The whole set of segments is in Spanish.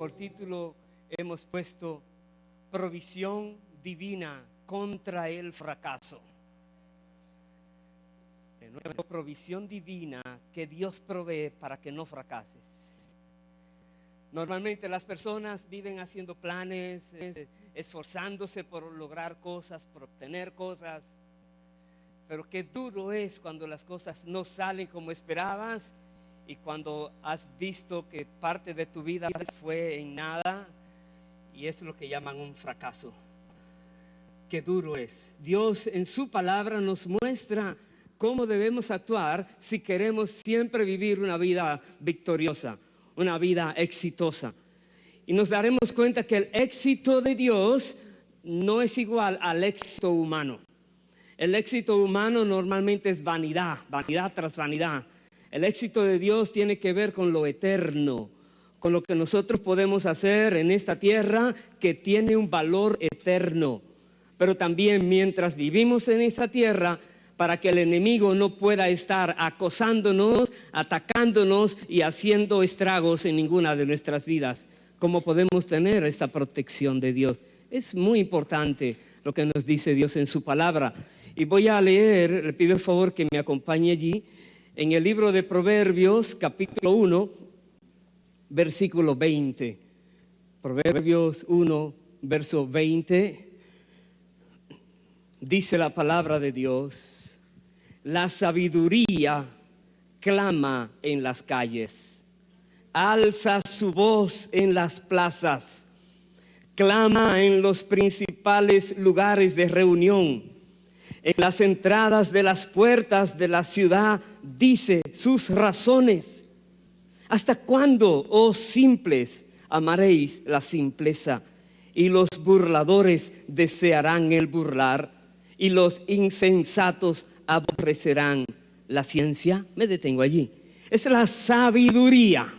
por título hemos puesto Provisión Divina contra el fracaso. De nuevo, provisión divina que Dios provee para que no fracases. Normalmente las personas viven haciendo planes, esforzándose por lograr cosas, por obtener cosas. Pero qué duro es cuando las cosas no salen como esperabas y cuando has visto que parte de tu vida fue en nada y es lo que llaman un fracaso. Qué duro es. Dios en su palabra nos muestra cómo debemos actuar si queremos siempre vivir una vida victoriosa, una vida exitosa. Y nos daremos cuenta que el éxito de Dios no es igual al éxito humano. El éxito humano normalmente es vanidad, vanidad tras vanidad. El éxito de Dios tiene que ver con lo eterno, con lo que nosotros podemos hacer en esta tierra que tiene un valor eterno. Pero también mientras vivimos en esta tierra, para que el enemigo no pueda estar acosándonos, atacándonos y haciendo estragos en ninguna de nuestras vidas. ¿Cómo podemos tener esta protección de Dios? Es muy importante lo que nos dice Dios en su palabra. Y voy a leer, le pido el favor que me acompañe allí, en el libro de Proverbios, capítulo 1, versículo 20. Proverbios 1, verso 20. Dice la palabra de Dios: la sabiduría clama en las calles, alza su voz en las plazas, clama en los principales lugares de reunión, en las entradas de las puertas de la ciudad, dice sus razones. ¿Hasta cuándo, oh simples, amaréis la simpleza? Y los burladores desearán el burlar, y los insensatos aborrecerán la ciencia. Me detengo allí. Es la sabiduría.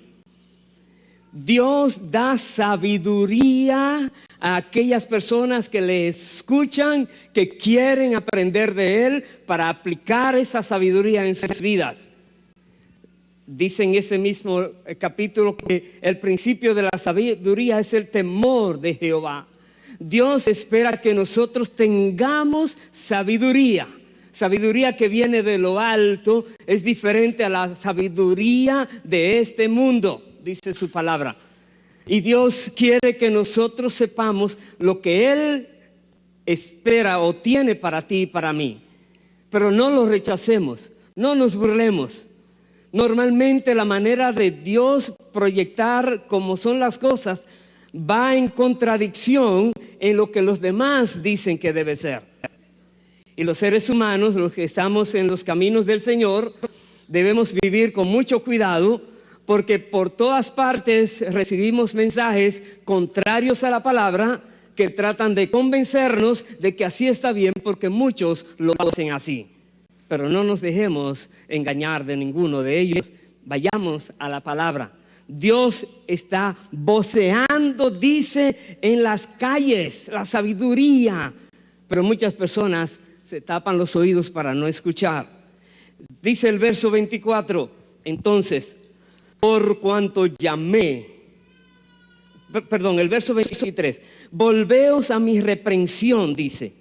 Dios da sabiduría a aquellas personas que le escuchan, que quieren aprender de Él para aplicar esa sabiduría en sus vidas. Dice en ese mismo capítulo que el principio de la sabiduría es el temor de Jehová. Dios espera que nosotros tengamos sabiduría. Sabiduría que viene de lo alto, es diferente a la sabiduría de este mundo, dice su palabra. Y Dios quiere que nosotros sepamos lo que Él espera o tiene para ti y para mí. Pero no lo rechacemos, no nos burlemos. Normalmente la manera de Dios proyectar cómo son las cosas va en contradicción en lo que los demás dicen que debe ser. Y los seres humanos, los que estamos en los caminos del Señor, debemos vivir con mucho cuidado, porque por todas partes recibimos mensajes contrarios a la palabra que tratan de convencernos de que así está bien, porque muchos lo hacen así. Pero no nos dejemos engañar de ninguno de ellos. Vayamos a la palabra. Dios está voceando, dice, en las calles, la sabiduría. Pero muchas personas se tapan los oídos para no escuchar. Dice el verso 24, entonces, por cuanto llamé, el verso 23, volveos a mi reprensión, dice,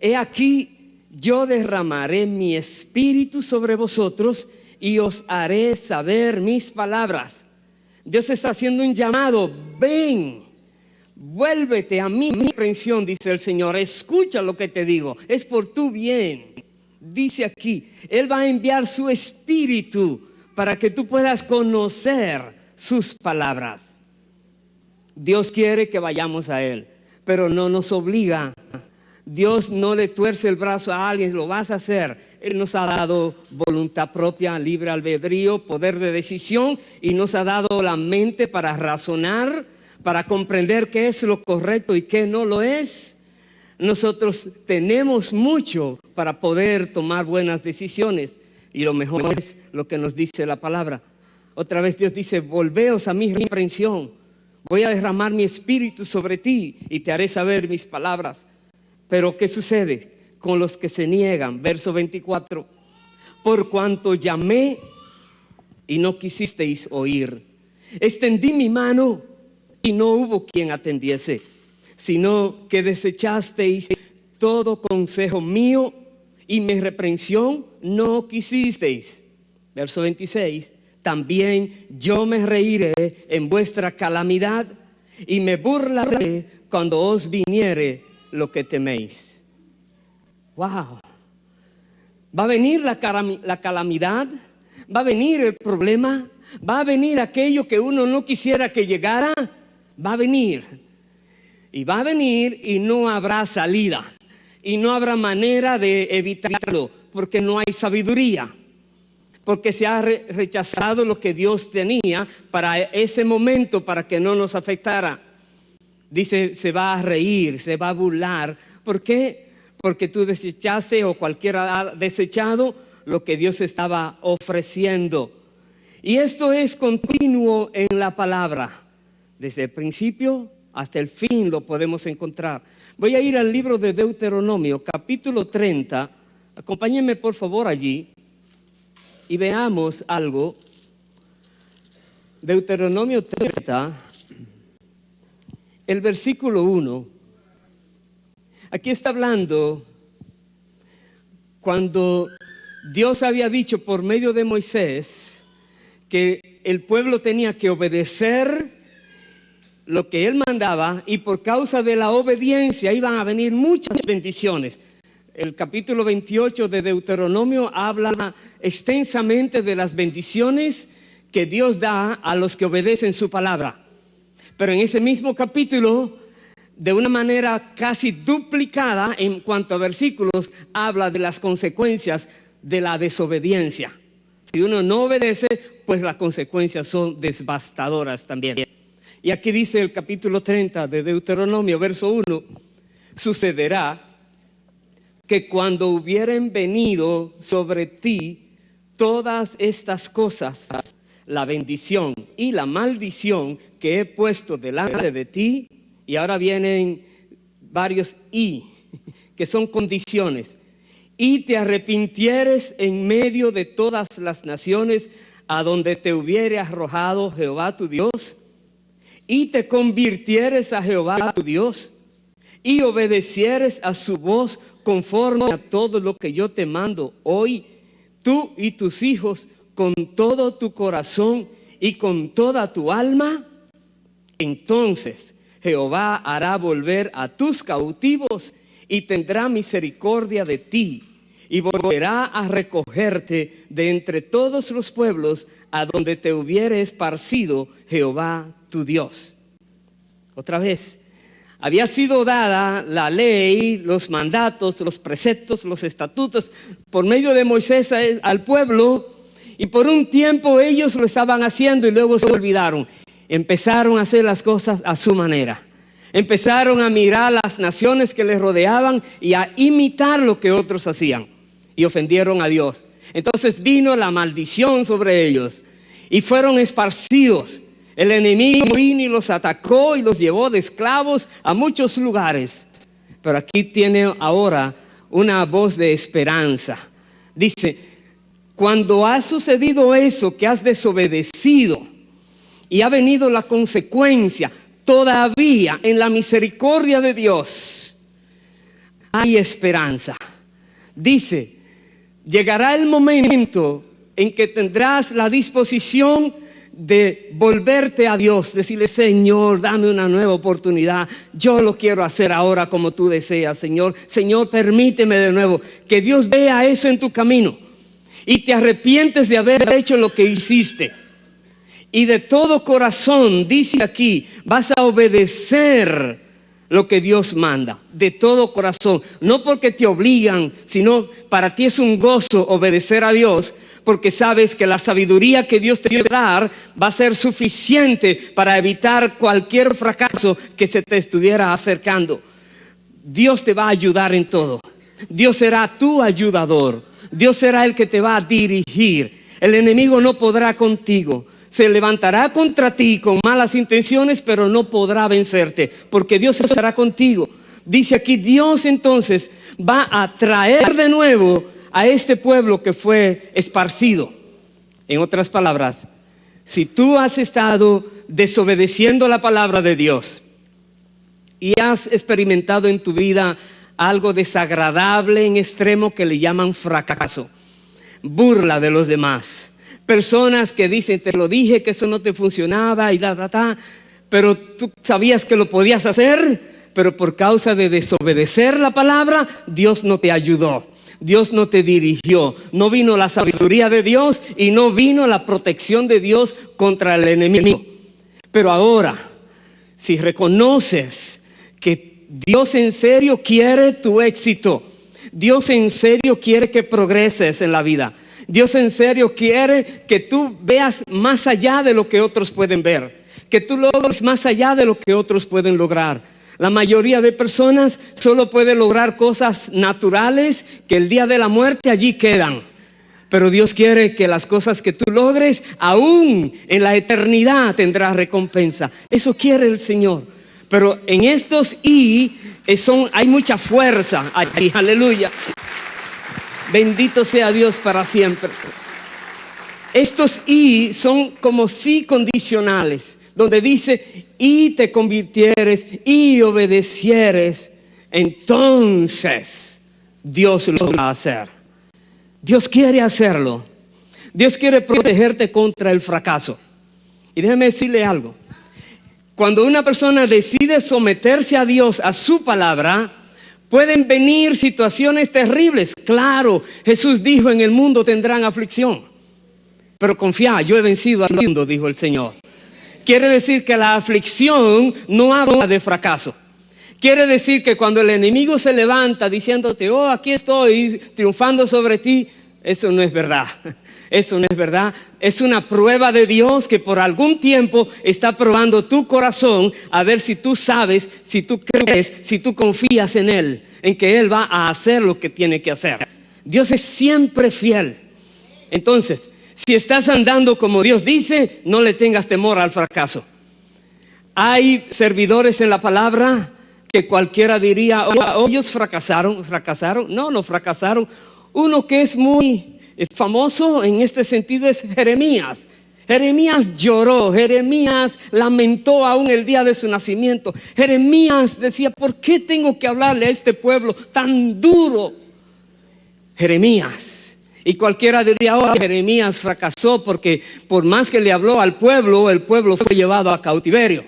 he aquí yo derramaré mi espíritu sobre vosotros y os haré saber mis palabras. Dios está haciendo un llamado, ven, vuélvete a mi reprensión, dice el Señor, escucha lo que te digo, es por tu bien. Dice aquí, Él va a enviar su espíritu para que tú puedas conocer sus palabras. Dios quiere que vayamos a Él, pero no nos obliga. Dios no le tuerce el brazo a alguien, lo vas a hacer. Él nos ha dado voluntad propia, libre albedrío, poder de decisión, y nos ha dado la mente para razonar, para comprender qué es lo correcto y qué no lo es. Nosotros tenemos mucho para poder tomar buenas decisiones, y lo mejor es lo que nos dice la palabra. Otra vez Dios dice, volveos a mi reprensión, voy a derramar mi espíritu sobre ti y te haré saber mis palabras. Pero ¿qué sucede con los que se niegan? Verso 24, por cuanto llamé y no quisisteis oír, extendí mi mano y no hubo quien atendiese, sino que desechasteis todo consejo mío y mi reprensión no quisisteis. Verso 26, también yo me reiré en vuestra calamidad y me burlaré cuando os viniere lo que teméis. Wow. Va a venir la calamidad, va a venir el problema, va a venir aquello que uno no quisiera que llegara, va a venir. Y va a venir y no habrá salida. Y no habrá manera de evitarlo, porque no hay sabiduría. Porque se ha rechazado lo que Dios tenía para ese momento, para que no nos afectara. Dice, se va a reír, se va a burlar. ¿Por qué? Porque tú desechaste o cualquiera ha desechado lo que Dios estaba ofreciendo. Y esto es continuo en la palabra. Desde el principio hasta el fin lo podemos encontrar. Voy a ir al libro de Deuteronomio, capítulo 30. Acompáñenme por favor allí y veamos algo. Deuteronomio 30, el versículo 1. Aquí está hablando cuando Dios había dicho por medio de Moisés que el pueblo tenía que obedecer lo que él mandaba, y por causa de la obediencia iban a venir muchas bendiciones. El capítulo 28 de Deuteronomio habla extensamente de las bendiciones que Dios da a los que obedecen su palabra. Pero en ese mismo capítulo, de una manera casi duplicada en cuanto a versículos, habla de las consecuencias de la desobediencia. Si uno no obedece, pues las consecuencias son devastadoras también. Y aquí dice el capítulo 30 de Deuteronomio, verso 1, sucederá que cuando hubieren venido sobre ti todas estas cosas, la bendición y la maldición que he puesto delante de ti, y ahora vienen varios y, que son condiciones, y te arrepintieres en medio de todas las naciones a donde te hubiere arrojado Jehová tu Dios, y te convirtieres a Jehová tu Dios, y obedecieres a su voz conforme a todo lo que yo te mando hoy, tú y tus hijos, con todo tu corazón y con toda tu alma, entonces Jehová hará volver a tus cautivos y tendrá misericordia de ti, y volverá a recogerte de entre todos los pueblos a donde te hubiere esparcido Jehová tu Dios. Otra vez, había sido dada la ley, los mandatos, los preceptos, los estatutos por medio de Moisés al pueblo, y por un tiempo ellos lo estaban haciendo y luego se olvidaron. Empezaron a hacer las cosas a su manera. Empezaron a mirar las naciones que les rodeaban y a imitar lo que otros hacían, y ofendieron a Dios. Entonces vino la maldición sobre ellos y fueron esparcidos. El enemigo vino y los atacó y los llevó de esclavos a muchos lugares. Pero aquí tiene ahora una voz de esperanza. Dice, cuando ha sucedido eso, que has desobedecido y ha venido la consecuencia, todavía en la misericordia de Dios hay esperanza. Dice, llegará el momento en que tendrás la disposición de volverte a Dios, decirle, Señor, dame una nueva oportunidad, yo lo quiero hacer ahora como tú deseas, Señor. Señor, permíteme de nuevo. Que Dios vea eso en tu camino y te arrepientes de haber hecho lo que hiciste. Y de todo corazón, dice aquí, vas a obedecer lo que Dios manda, de todo corazón. No porque te obligan, sino para ti es un gozo obedecer a Dios, porque sabes que la sabiduría que Dios te quiere dar va a ser suficiente para evitar cualquier fracaso que se te estuviera acercando. Dios te va a ayudar en todo. Dios será tu ayudador. Dios será el que te va a dirigir. El enemigo no podrá contigo. Se levantará contra ti con malas intenciones, pero no podrá vencerte, porque Dios estará contigo. Dice aquí, Dios entonces va a traer de nuevo a este pueblo que fue esparcido. En otras palabras, Si tú has estado desobedeciendo la palabra de Dios y has experimentado en tu vida algo desagradable en extremo que le llaman fracaso, burla de los demás, personas que dicen, te lo dije que eso no te funcionaba y pero tú sabías que lo podías hacer, pero por causa de desobedecer la palabra, Dios no te ayudó. Dios no te dirigió, no vino la sabiduría de Dios y no vino la protección de Dios contra el enemigo. Pero ahora, si reconoces que Dios en serio quiere tu éxito, Dios en serio quiere que progreses en la vida, Dios en serio quiere que tú veas más allá de lo que otros pueden ver, que tú logres más allá de lo que otros pueden lograr. La mayoría de personas solo puede lograr cosas naturales que el día de la muerte allí quedan. Pero Dios quiere que las cosas que tú logres, aún en la eternidad tendrás recompensa. Eso quiere el Señor. Pero en estos hay mucha fuerza allí. Aleluya. Bendito sea Dios para siempre. Estos son como sí condicionales, donde dice, y te convirtieres y obedecieres, entonces Dios lo va a hacer. Dios quiere hacerlo. Dios quiere protegerte contra el fracaso. Y déjeme decirle algo. Cuando una persona decide someterse a Dios, a su palabra, pueden venir situaciones terribles. Claro, Jesús dijo, en el mundo tendrán aflicción. Pero confía, yo he vencido al mundo, dijo el Señor. Quiere decir que la aflicción no habla de fracaso. Quiere decir que cuando el enemigo se levanta diciéndote, oh, aquí estoy triunfando sobre ti, eso no es verdad. Eso no es verdad. Es una prueba de Dios que por algún tiempo está probando tu corazón a ver si tú sabes, si tú crees, si tú confías en Él, en que Él va a hacer lo que tiene que hacer. Dios es siempre fiel. Entonces, si estás andando como Dios dice, no le tengas temor al fracaso. Hay servidores en la palabra que cualquiera diría, oh, ellos fracasaron. No fracasaron. Uno que es muy famoso en este sentido es Jeremías. Jeremías lloró, Jeremías lamentó aún el día de su nacimiento. Jeremías decía, ¿por qué tengo que hablarle a este pueblo tan duro? Jeremías. Y cualquiera diría, oh, Jeremías fracasó porque por más que le habló al pueblo, el pueblo fue llevado a cautiverio.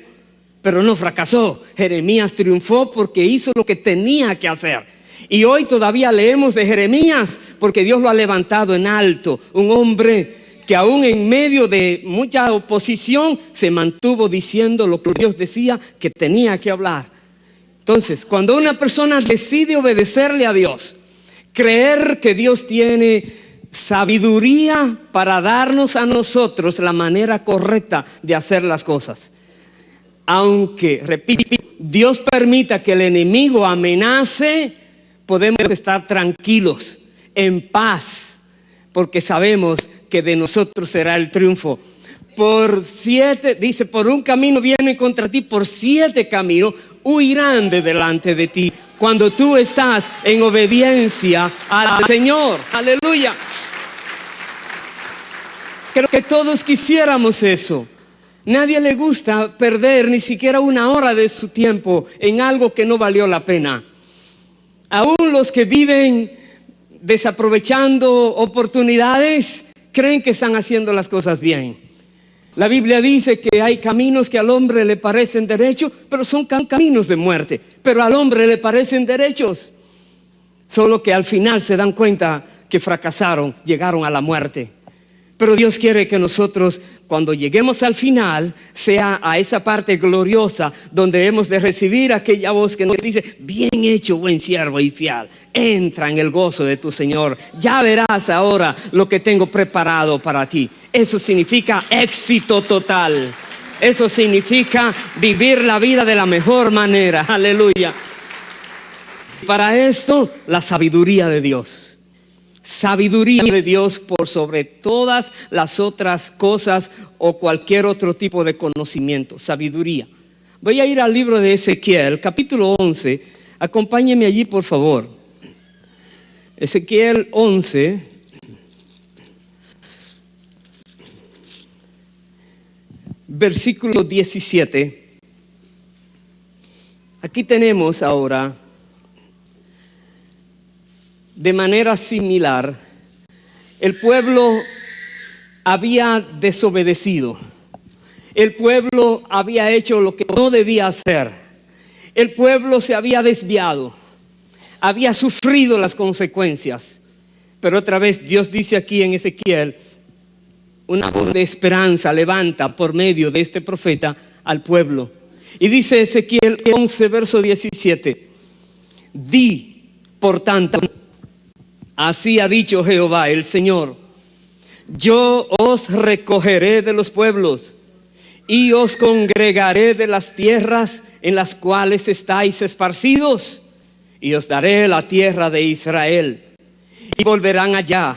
Pero no fracasó. Jeremías triunfó porque hizo lo que tenía que hacer. Y hoy todavía leemos de Jeremías porque Dios lo ha levantado en alto. Un hombre que aún en medio de mucha oposición se mantuvo diciendo lo que Dios decía que tenía que hablar. Entonces, cuando una persona decide obedecerle a Dios, creer que Dios tiene sabiduría para darnos a nosotros la manera correcta de hacer las cosas. Aunque, repito, Dios permita que el enemigo amenace, podemos estar tranquilos, en paz, porque sabemos que de nosotros será el triunfo. Dice, por un camino vienen contra ti, por 7 caminos huirán de delante de ti. Cuando tú estás en obediencia al Señor. Aleluya. Creo que todos quisiéramos eso. Nadie le gusta perder ni siquiera una hora de su tiempo en algo que no valió la pena. Aún los que viven desaprovechando oportunidades creen que están haciendo las cosas bien. La Biblia dice que hay caminos que al hombre le parecen derechos, pero son caminos de muerte. Pero al hombre le parecen derechos. Solo que al final se dan cuenta que fracasaron, llegaron a la muerte. Pero Dios quiere que nosotros, cuando lleguemos al final, sea a esa parte gloriosa donde hemos de recibir aquella voz que nos dice, bien hecho, buen siervo y fiel, entra en el gozo de tu Señor. Ya verás ahora lo que tengo preparado para ti. Eso significa éxito total. Eso significa vivir la vida de la mejor manera. Aleluya. Para esto, la sabiduría de Dios. Sabiduría de Dios por sobre todas las otras cosas o cualquier otro tipo de conocimiento. Sabiduría. Voy a ir al libro de Ezequiel, capítulo 11. Acompáñeme allí, por favor. Ezequiel 11. versículo 17. Aquí tenemos ahora, de manera similar, el pueblo había desobedecido. El pueblo había hecho lo que no debía hacer. El pueblo se había desviado. Había sufrido las consecuencias. Pero otra vez Dios dice aquí en Ezequiel, una voz de esperanza levanta por medio de este profeta al pueblo. Y dice Ezequiel 11, verso 17, di, por tanto, así ha dicho Jehová el Señor, yo os recogeré de los pueblos y os congregaré de las tierras en las cuales estáis esparcidos, y os daré la tierra de Israel. Y volverán allá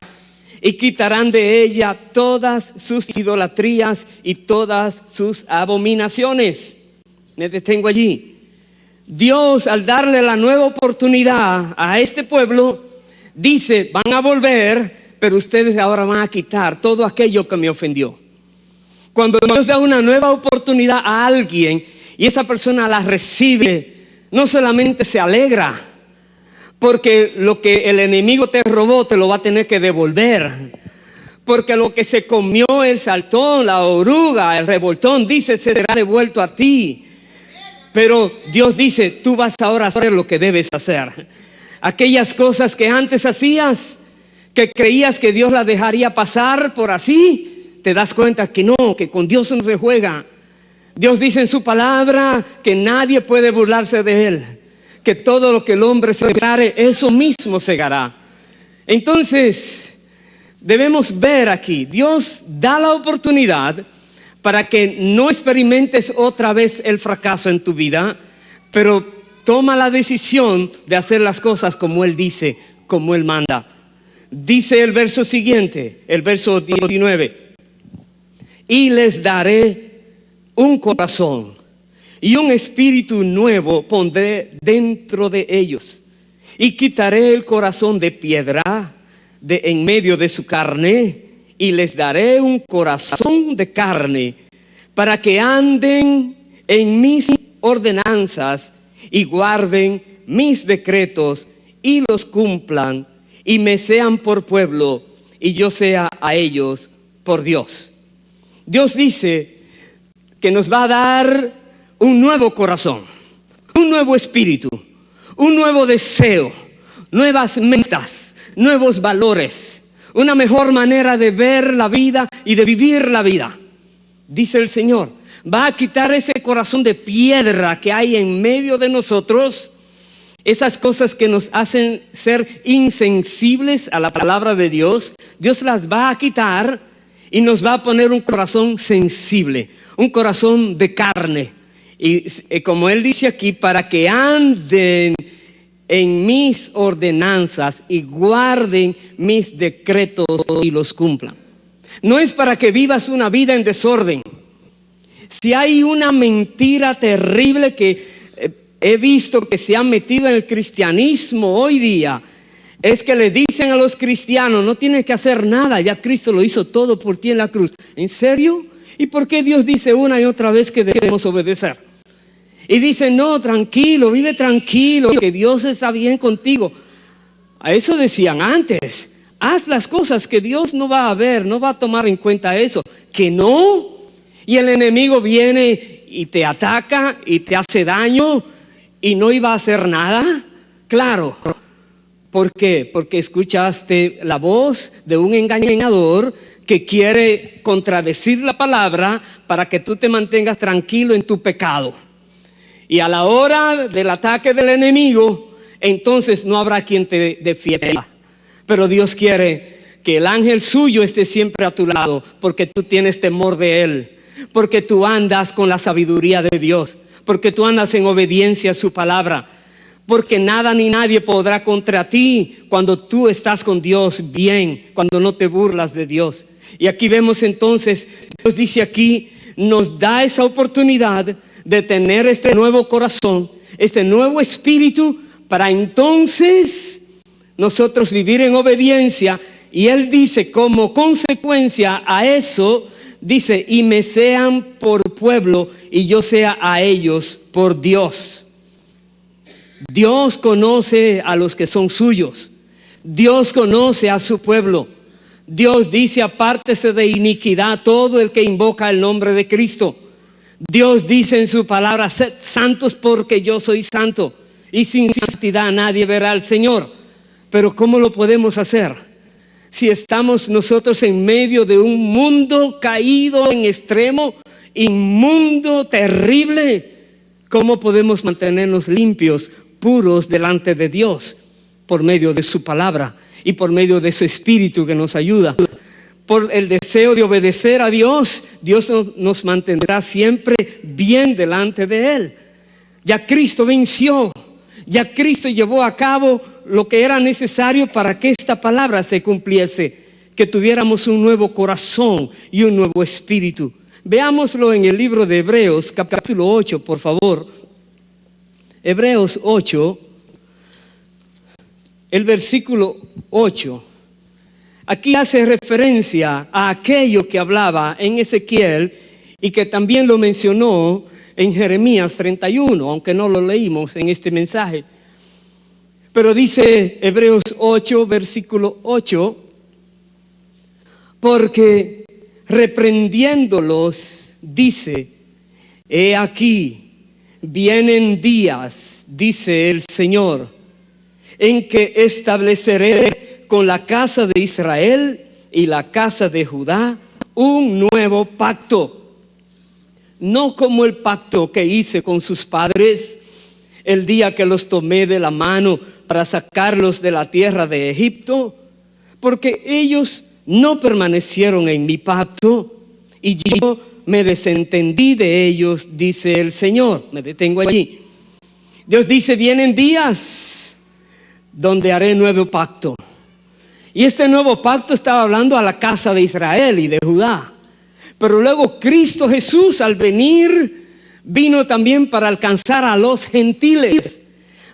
y quitarán de ella todas sus idolatrías y todas sus abominaciones. Me detengo allí. Dios, al darle la nueva oportunidad a este pueblo, dice, van a volver, pero ustedes ahora van a quitar todo aquello que me ofendió. Cuando Dios da una nueva oportunidad a alguien y esa persona la recibe, no solamente se alegra, porque lo que el enemigo te robó te lo va a tener que devolver. Porque lo que se comió el saltón, la oruga, el revoltón, dice, será devuelto a ti. Pero Dios dice, tú vas ahora a hacer lo que debes hacer. Aquellas cosas que antes hacías, que creías que Dios las dejaría pasar por así, te das cuenta que no, que con Dios no se juega. Dios dice en su palabra que nadie puede burlarse de Él, que todo lo que el hombre segare, eso mismo segará. Entonces, debemos ver aquí, Dios da la oportunidad para que no experimentes otra vez el fracaso en tu vida, pero toma la decisión de hacer las cosas como Él dice, como Él manda. Dice el verso siguiente, el verso 19, y les daré un corazón y un espíritu nuevo pondré dentro de ellos, y quitaré el corazón de piedra de en medio de su carne, y les daré un corazón de carne, para que anden en mis ordenanzas y guarden mis decretos y los cumplan, y me sean por pueblo y yo sea a ellos por Dios. Dios dice que nos va a dar un nuevo corazón, un nuevo espíritu, un nuevo deseo, nuevas metas, nuevos valores, una mejor manera de ver la vida y de vivir la vida. Dice el Señor, va a quitar ese corazón de piedra que hay en medio de nosotros, esas cosas que nos hacen ser insensibles a la palabra de Dios. Dios las va a quitar y nos va a poner un corazón sensible, un corazón de carne. Y como Él dice aquí, para que anden en mis ordenanzas y guarden mis decretos y los cumplan. No es para que vivas una vida en desorden. Si hay una mentira terrible que he visto que se ha metido en el cristianismo hoy día, es que le dicen a los cristianos, no tienen que hacer nada, ya Cristo lo hizo todo por ti en la cruz. ¿En serio? ¿Y por qué Dios dice una y otra vez que debemos obedecer? Y dice, no, tranquilo, vive tranquilo, que Dios está bien contigo. A eso decían antes. Haz las cosas que Dios no va a ver, no va a tomar en cuenta eso. Que no. Y el enemigo viene y te ataca y te hace daño y no iba a hacer nada. Claro. ¿Por qué? Porque escuchaste la voz de un engañador que quiere contradecir la palabra para que tú te mantengas tranquilo en tu pecado. Y a la hora del ataque del enemigo, entonces no habrá quien te defienda. Pero Dios quiere que el ángel suyo esté siempre a tu lado, porque tú tienes temor de Él, porque tú andas con la sabiduría de Dios, porque tú andas en obediencia a su palabra, porque nada ni nadie podrá contra ti cuando tú estás con Dios bien, cuando no te burlas de Dios. Y aquí vemos entonces, Dios dice aquí, nos da esa oportunidad de tener este nuevo corazón, este nuevo espíritu, para entonces nosotros vivir en obediencia. Y Él dice, como consecuencia a eso, dice, y me sean por pueblo y yo sea a ellos por Dios. Dios conoce a los que son suyos. Dios conoce a su pueblo. Dios dice, apártese de iniquidad todo el que invoca el nombre de Cristo. Dios dice en su palabra, sed santos porque yo soy santo, y sin santidad nadie verá al Señor. Pero ¿cómo lo podemos hacer? Si estamos nosotros en medio de un mundo caído en extremo, inmundo, terrible, ¿cómo podemos mantenernos limpios, puros delante de Dios? Por medio de su palabra y por medio de su Espíritu que nos ayuda. Por el deseo de obedecer a Dios, Dios nos mantendrá siempre bien delante de Él. Ya Cristo venció, ya Cristo llevó a cabo lo que era necesario para que esta palabra se cumpliese, que tuviéramos un nuevo corazón y un nuevo espíritu. Veámoslo en el libro de Hebreos, capítulo 8, por favor. Hebreos 8, el versículo 8. Aquí hace referencia a aquello que hablaba en Ezequiel y que también lo mencionó en Jeremías 31, aunque no lo leímos en este mensaje. Pero dice Hebreos 8, versículo 8, porque reprendiéndolos dice, he aquí, vienen días, dice el Señor, en que estableceré con la casa de Israel y la casa de Judá un nuevo pacto. No como el pacto que hice con sus padres el día que los tomé de la mano para sacarlos de la tierra de Egipto, porque ellos no permanecieron en mi pacto y yo me desentendí de ellos, dice el Señor. Me detengo allí. Dios dice, vienen días donde haré nuevo pacto. Y este nuevo pacto estaba hablando a la casa de Israel y de Judá. Pero luego Cristo Jesús al venir vino también para alcanzar a los gentiles,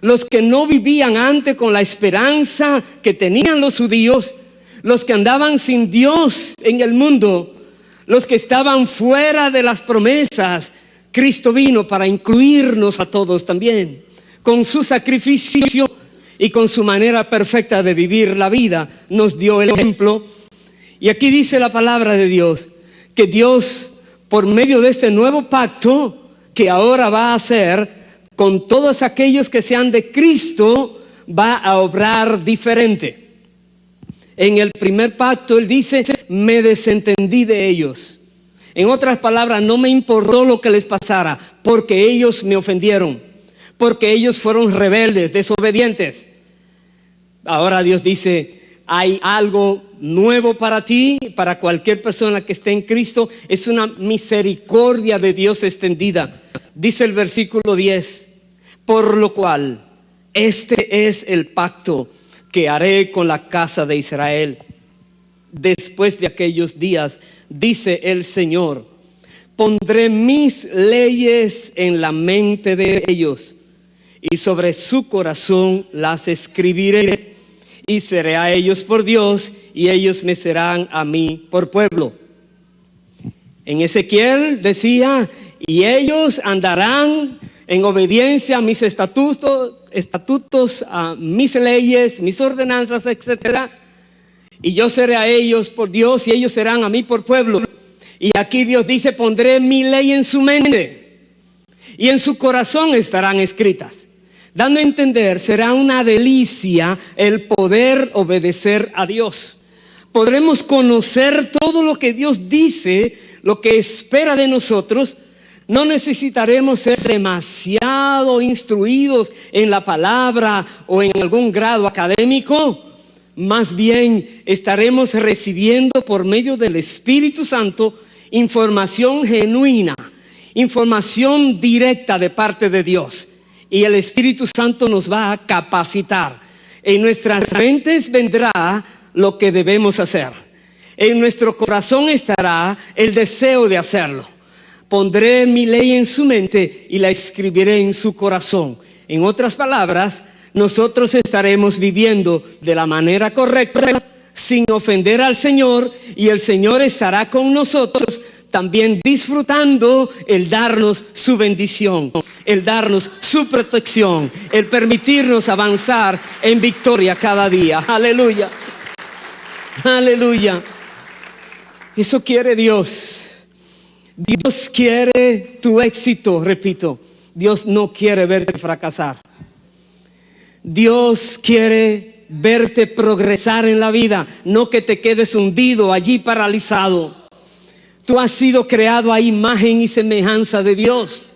los que no vivían antes con la esperanza que tenían los judíos, los que andaban sin Dios en el mundo, los que estaban fuera de las promesas. Cristo vino para incluirnos a todos también, con su sacrificio y con su manera perfecta de vivir la vida, nos dio el ejemplo. Y aquí dice la palabra de Dios, que Dios, por medio de este nuevo pacto, que ahora va a hacer con todos aquellos que sean de Cristo, va a obrar diferente. En el primer pacto, Él dice, me desentendí de ellos. En otras palabras, no me importó lo que les pasara, porque ellos me ofendieron, porque ellos fueron rebeldes, desobedientes. Ahora Dios dice, hay algo nuevo para ti, para cualquier persona que esté en Cristo. Es una misericordia de Dios extendida. Dice el versículo 10, por lo cual este es el pacto que haré con la casa de Israel. Después de aquellos días, dice el Señor, pondré mis leyes en la mente de ellos y sobre su corazón las escribiré, y seré a ellos por Dios y ellos me serán a mí por pueblo. En Ezequiel decía, y ellos andarán en obediencia a mis estatutos, a mis leyes, mis ordenanzas, etc. Y yo seré a ellos por Dios y ellos serán a mí por pueblo. Y aquí Dios dice, pondré mi ley en su mente y en su corazón estarán escritas. Dando a entender, será una delicia el poder obedecer a Dios. Podremos conocer todo lo que Dios dice, lo que espera de nosotros. No necesitaremos ser demasiado instruidos en la palabra o en algún grado académico. Más bien estaremos recibiendo por medio del Espíritu Santo información genuina, información directa de parte de Dios. Y el Espíritu Santo nos va a capacitar. En nuestras mentes vendrá lo que debemos hacer. En nuestro corazón estará el deseo de hacerlo. Pondré mi ley en su mente y la escribiré en su corazón. En otras palabras, nosotros estaremos viviendo de la manera correcta, sin ofender al Señor, y el Señor estará con nosotros también disfrutando el darnos su bendición, el darnos su protección, el permitirnos avanzar en victoria cada día. Aleluya. Aleluya. Eso quiere Dios. Dios quiere tu éxito, repito. Dios no quiere verte fracasar. Dios quiere verte progresar en la vida, no que te quedes hundido allí paralizado. Tú has sido creado a imagen y semejanza de Dios.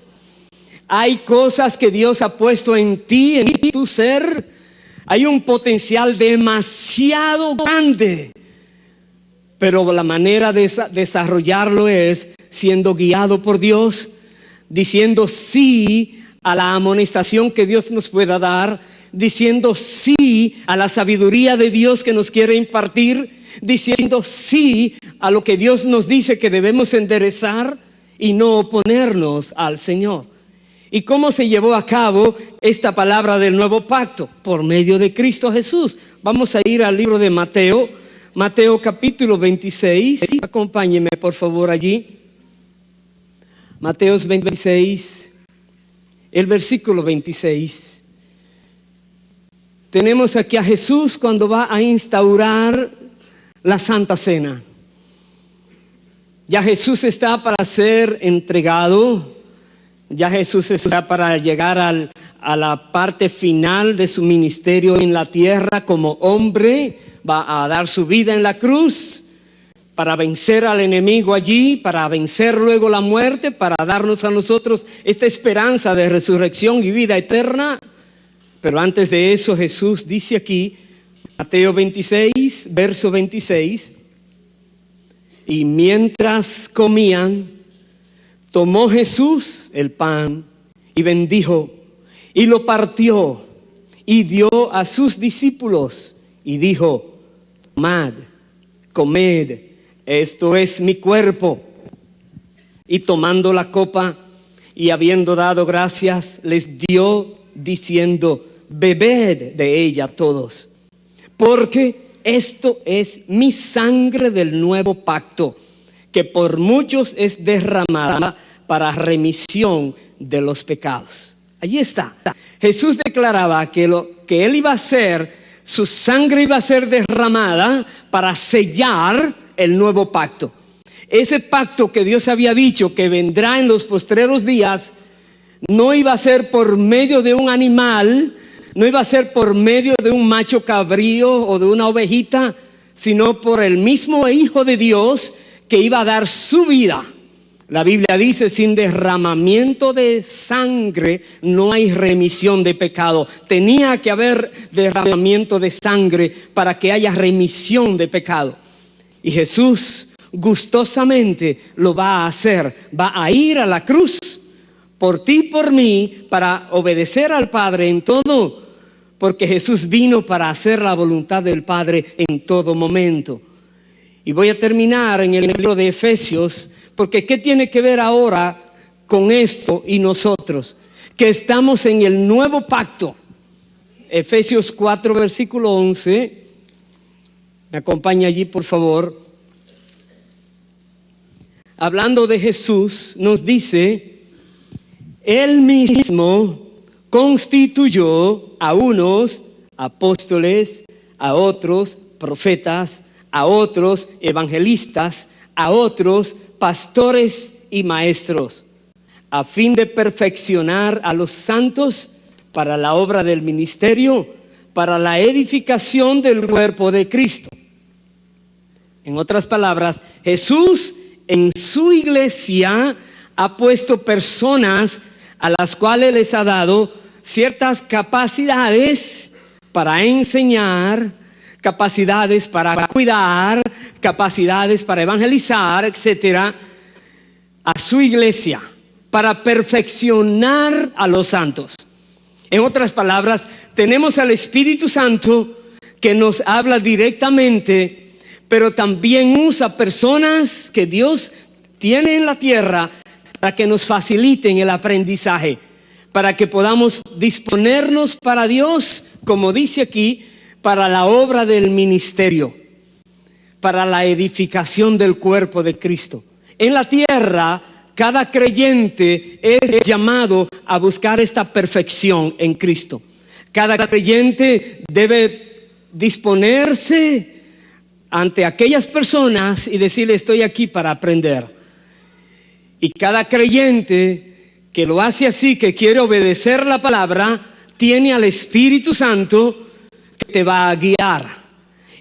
Hay cosas que Dios ha puesto en ti, en tu ser. Hay un potencial demasiado grande. Pero la manera de desarrollarlo es siendo guiado por Dios, diciendo sí a la amonestación que Dios nos pueda dar, diciendo sí a la sabiduría de Dios que nos quiere impartir, diciendo sí a lo que Dios nos dice que debemos enderezar y no oponernos al Señor. ¿Y cómo se llevó a cabo esta palabra del nuevo pacto? Por medio de Cristo Jesús. Vamos a ir al libro de Mateo, Mateo capítulo 26. Acompáñenme por favor allí. Mateo 26, el versículo 26. Tenemos aquí a Jesús cuando va a instaurar la Santa Cena. Ya Jesús está para ser entregado. Ya Jesús está para llegar a la parte final de su ministerio en la tierra como hombre. Va a dar su vida en la cruz para vencer al enemigo allí, para vencer luego la muerte, para darnos a nosotros esta esperanza de resurrección y vida eterna. Pero antes de eso Jesús dice aquí, Mateo 26, verso 26, y mientras comían, tomó Jesús el pan y bendijo y lo partió y dio a sus discípulos y dijo: tomad, comed, esto es mi cuerpo. Y tomando la copa y habiendo dado gracias, les dio diciendo: bebed de ella todos, porque esto es mi sangre del nuevo pacto, que por muchos es derramada para remisión de los pecados. Allí está. Jesús declaraba que lo que él iba a hacer, su sangre iba a ser derramada para sellar el nuevo pacto. Ese pacto que Dios había dicho que vendrá en los postreros días, no iba a ser por medio de un animal, no iba a ser por medio de un macho cabrío o de una ovejita, sino por el mismo Hijo de Dios que iba a dar su vida. La Biblia dice: sin derramamiento de sangre no hay remisión de pecado. Tenía que haber derramamiento de sangre para que haya remisión de pecado. Y Jesús gustosamente lo va a hacer. Va a ir a la cruz por ti y por mí, para obedecer al Padre en todo, porque Jesús vino para hacer la voluntad del Padre en todo momento. Y voy a terminar en el libro de Efesios, porque ¿qué tiene que ver ahora con esto y nosotros? Que estamos en el nuevo pacto. Efesios 4, versículo 11. Me acompaña allí, por favor. Hablando de Jesús, nos dice: Él mismo constituyó a unos apóstoles, a otros profetas, a otros evangelistas, a otros pastores y maestros, a fin de perfeccionar a los santos para la obra del ministerio, para la edificación del cuerpo de Cristo. En otras palabras, Jesús en su iglesia ha puesto personas a las cuales les ha dado ciertas capacidades para enseñar, capacidades para cuidar, capacidades para evangelizar, etcétera, a su iglesia, para perfeccionar a los santos. En otras palabras, tenemos al Espíritu Santo que nos habla directamente, pero también usa personas que Dios tiene en la tierra para que nos faciliten el aprendizaje, para que podamos disponernos para Dios, como dice aquí, para la obra del ministerio, para la edificación del cuerpo de Cristo. En la tierra, cada creyente es llamado a buscar esta perfección en Cristo. Cada creyente debe disponerse ante aquellas personas y decirle: estoy aquí para aprender. Y cada creyente que lo hace así, que quiere obedecer la palabra, tiene al Espíritu Santo que te va a guiar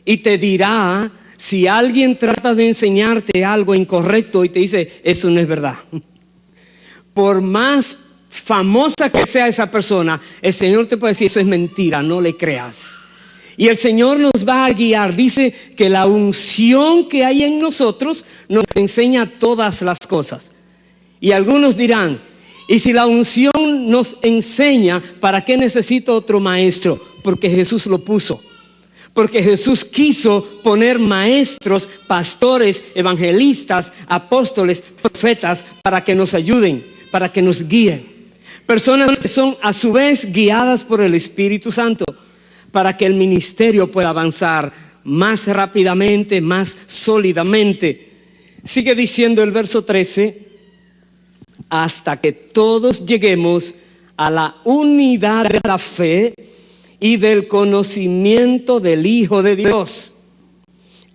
y te dirá si alguien trata de enseñarte algo incorrecto y te dice: eso no es verdad. Por más famosa que sea esa persona, el Señor te puede decir: eso es mentira, no le creas. Y el Señor nos va a guiar. Dice que la unción que hay en nosotros nos enseña todas las cosas. Y algunos dirán: y si la unción nos enseña, ¿para qué necesito otro maestro? Porque Jesús lo puso. Porque Jesús quiso poner maestros, pastores, evangelistas, apóstoles, profetas, para que nos ayuden, para que nos guíen. Personas que son a su vez guiadas por el Espíritu Santo, para que el ministerio pueda avanzar más rápidamente, más sólidamente. Sigue diciendo el verso 13: hasta que todos lleguemos a la unidad de la fe y del conocimiento del Hijo de Dios,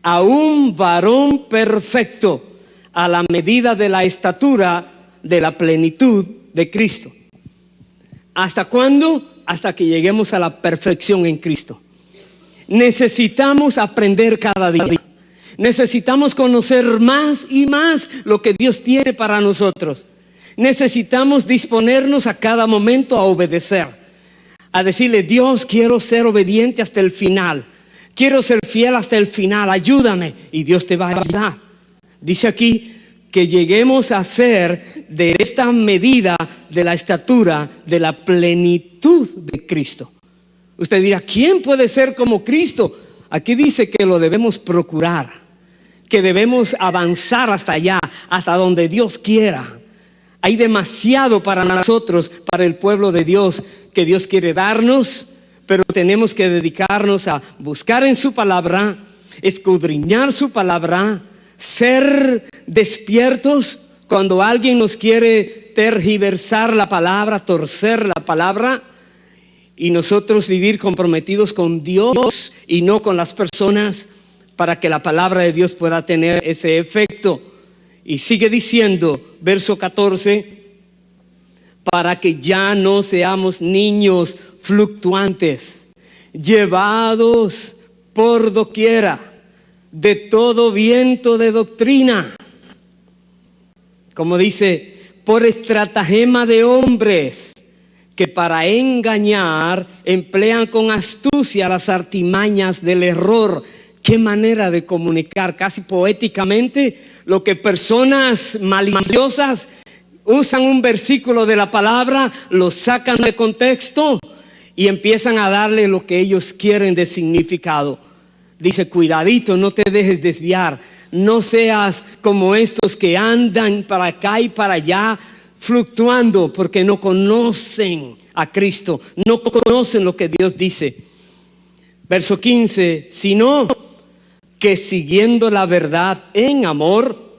a un varón perfecto, a la medida de la estatura de la plenitud de Cristo. ¿Hasta cuándo? Hasta que lleguemos a la perfección en Cristo. Necesitamos aprender cada día. Necesitamos conocer más y más lo que Dios tiene para nosotros. Necesitamos disponernos a cada momento a obedecer, a decirle: Dios, quiero ser obediente hasta el final, quiero ser fiel hasta el final, ayúdame. Y Dios te va a ayudar. Dice aquí que lleguemos a ser de esta medida de la estatura de la plenitud de Cristo. Usted dirá: ¿quién puede ser como Cristo? Aquí dice que lo debemos procurar, que debemos avanzar hasta allá, hasta donde Dios quiera. Hay demasiado para nosotros, para el pueblo de Dios, que Dios quiere darnos, pero tenemos que dedicarnos a buscar en su palabra, escudriñar su palabra, ser despiertos cuando alguien nos quiere tergiversar la palabra, torcer la palabra, y nosotros vivir comprometidos con Dios y no con las personas, para que la palabra de Dios pueda tener ese efecto. Y sigue diciendo, verso 14: para que ya no seamos niños fluctuantes, llevados por doquiera de todo viento de doctrina, como dice, por estratagema de hombres que para engañar emplean con astucia las artimañas del error. Qué manera de comunicar, casi poéticamente, lo que personas maliciosas usan un versículo de la palabra, lo sacan de contexto y empiezan a darle lo que ellos quieren de significado. Dice: cuidadito, no te dejes desviar, no seas como estos que andan para acá y para allá fluctuando, porque no conocen a Cristo, no conocen lo que Dios dice. Verso 15: sino que siguiendo la verdad en amor,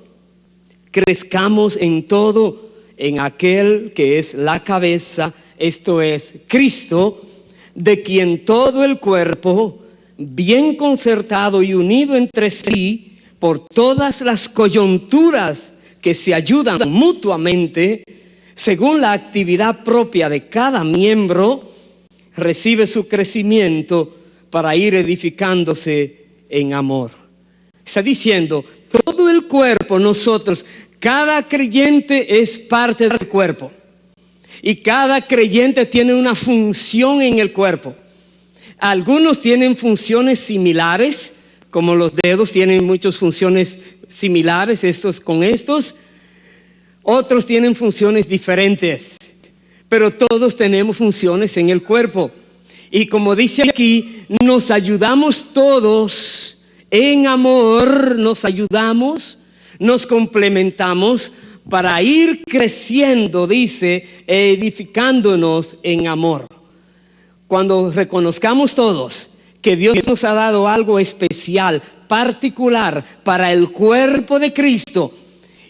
crezcamos en todo en aquel que es la cabeza, esto es Cristo, de quien todo el cuerpo, bien concertado y unido entre sí por todas las coyunturas que se ayudan mutuamente, según la actividad propia de cada miembro, recibe su crecimiento para ir edificándose en amor. Está diciendo, todo el cuerpo, nosotros, cada creyente es parte del cuerpo. Y cada creyente tiene una función en el cuerpo. Algunos tienen funciones similares, como los dedos tienen muchas funciones similares, estos con estos. Otros tienen funciones diferentes, pero todos tenemos funciones en el cuerpo. Y como dice aquí, nos ayudamos todos en amor, nos ayudamos, nos complementamos para ir creciendo, dice, edificándonos en amor. Cuando reconozcamos todos que Dios nos ha dado algo especial, particular para el cuerpo de Cristo,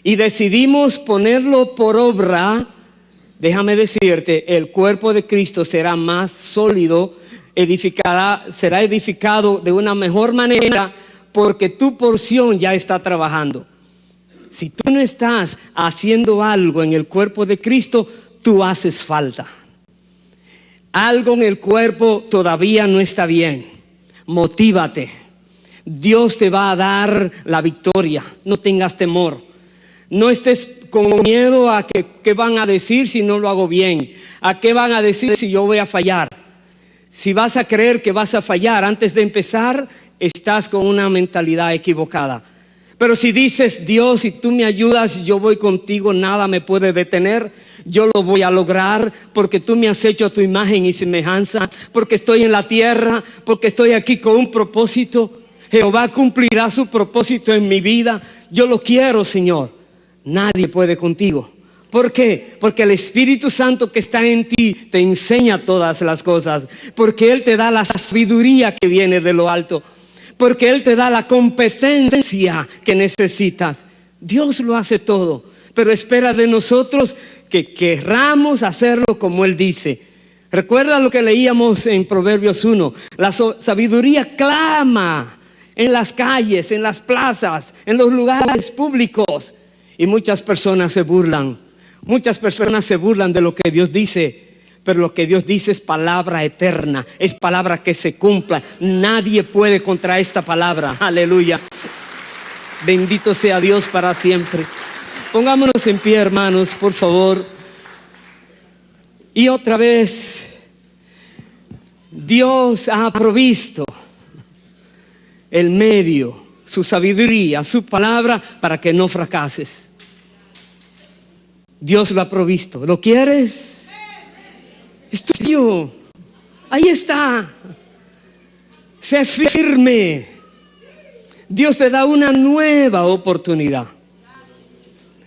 y decidimos ponerlo por obra, déjame decirte, el cuerpo de Cristo será más sólido, será edificado de una mejor manera, porque tu porción ya está trabajando. Si tú no estás haciendo algo en el cuerpo de Cristo, tú haces falta. Algo en el cuerpo todavía no está bien. Motívate. Dios te va a dar la victoria. No tengas temor. No estés con miedo a qué van a decir si no lo hago bien. A qué van a decir si yo voy a fallar. Si vas a creer que vas a fallar antes de empezar, estás con una mentalidad equivocada. Pero si dices, Dios, si tú me ayudas, yo voy contigo, nada me puede detener. Yo lo voy a lograr porque tú me has hecho a tu imagen y semejanza, porque estoy en la tierra, porque estoy aquí con un propósito. Jehová cumplirá su propósito en mi vida. Yo lo quiero, Señor. Nadie puede contigo. ¿Por qué? Porque el Espíritu Santo que está en ti te enseña todas las cosas. Porque Él te da la sabiduría que viene de lo alto. Porque Él te da la competencia que necesitas. Dios lo hace todo, pero espera de nosotros que querramos hacerlo como Él dice. Recuerda lo que leíamos en Proverbios 1. La sabiduría clama en las calles, en las plazas, en los lugares públicos. Y muchas personas se burlan. Muchas personas se burlan de lo que Dios dice. Pero lo que Dios dice es palabra eterna, es palabra que se cumpla. Nadie puede contra esta palabra. Aleluya. Bendito sea Dios para siempre. Pongámonos en pie, hermanos, por favor. Y otra vez, Dios ha provisto el medio, su sabiduría, su palabra para que no fracases. Dios lo ha provisto. ¿Lo quieres? Es tuyo. Ahí está. Sé firme. Dios te da una nueva oportunidad.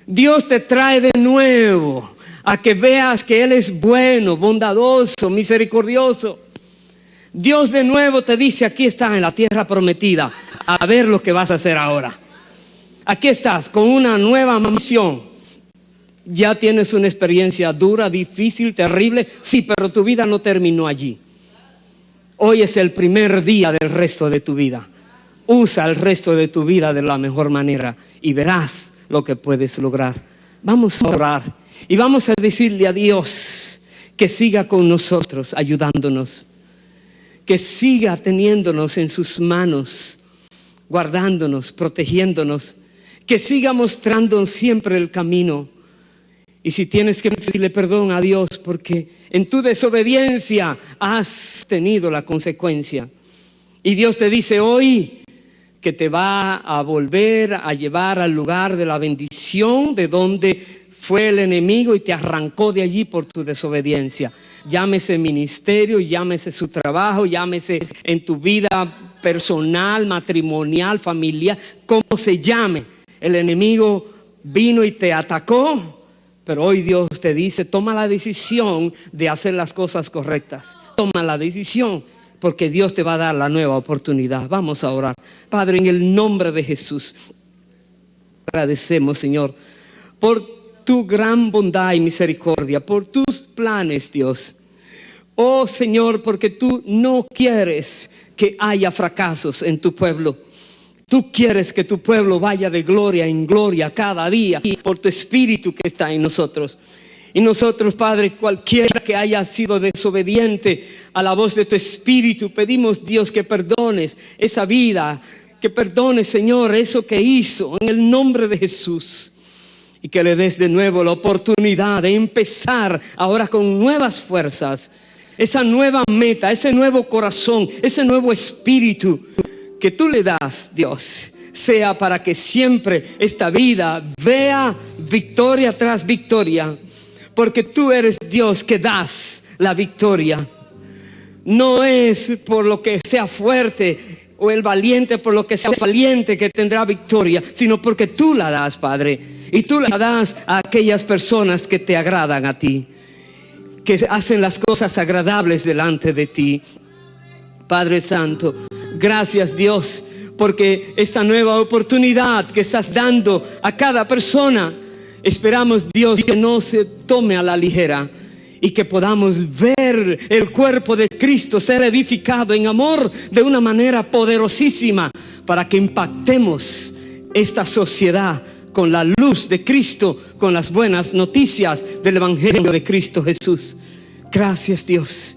Dios te trae de nuevo a que veas que Él es bueno, bondadoso, misericordioso. Dios de nuevo te dice, aquí estás en la tierra prometida, a ver lo que vas a hacer ahora. Aquí estás con una nueva misión. Ya tienes una experiencia dura, difícil, terrible. Sí, pero tu vida no terminó allí. Hoy es el primer día del resto de tu vida. Usa el resto de tu vida de la mejor manera y verás lo que puedes lograr. Vamos a orar y vamos a decirle a Dios que siga con nosotros, ayudándonos. Que siga teniéndonos en sus manos, guardándonos, protegiéndonos. Que siga mostrando siempre el camino. Y si tienes que pedirle perdón a Dios porque en tu desobediencia has tenido la consecuencia. Y Dios te dice hoy que te va a volver a llevar al lugar de la bendición de donde fue el enemigo y te arrancó de allí por tu desobediencia. Llámese ministerio, llámese su trabajo, llámese en tu vida personal, matrimonial, familiar, como se llame. El enemigo vino y te atacó. Pero hoy Dios te dice, toma la decisión de hacer las cosas correctas. Toma la decisión, porque Dios te va a dar la nueva oportunidad. Vamos a orar. Padre, en el nombre de Jesús, agradecemos, Señor, por tu gran bondad y misericordia, por tus planes, Dios. Oh, Señor, porque tú no quieres que haya fracasos en tu pueblo. Tú quieres que tu pueblo vaya de gloria en gloria cada día por tu espíritu que está en nosotros. Y nosotros, Padre, cualquiera que haya sido desobediente a la voz de tu espíritu, pedimos, Dios, que perdones esa vida, que perdones, Señor, eso que hizo en el nombre de Jesús. Y que le des de nuevo la oportunidad de empezar ahora con nuevas fuerzas, esa nueva meta, ese nuevo corazón, ese nuevo espíritu que tú le das, Dios, sea para que siempre esta vida vea victoria tras victoria, porque tú eres Dios que das la victoria. No es por lo que sea fuerte o el valiente por lo que sea valiente que tendrá victoria, sino porque tú la das, Padre, y tú la das a aquellas personas que te agradan a ti, que hacen las cosas agradables delante de ti. Padre Santo, gracias, Dios, porque esta nueva oportunidad que estás dando a cada persona, esperamos, Dios, que no se tome a la ligera y que podamos ver el cuerpo de Cristo ser edificado en amor de una manera poderosísima, para que impactemos esta sociedad con la luz de Cristo, con las buenas noticias del Evangelio de Cristo Jesús. Gracias, Dios.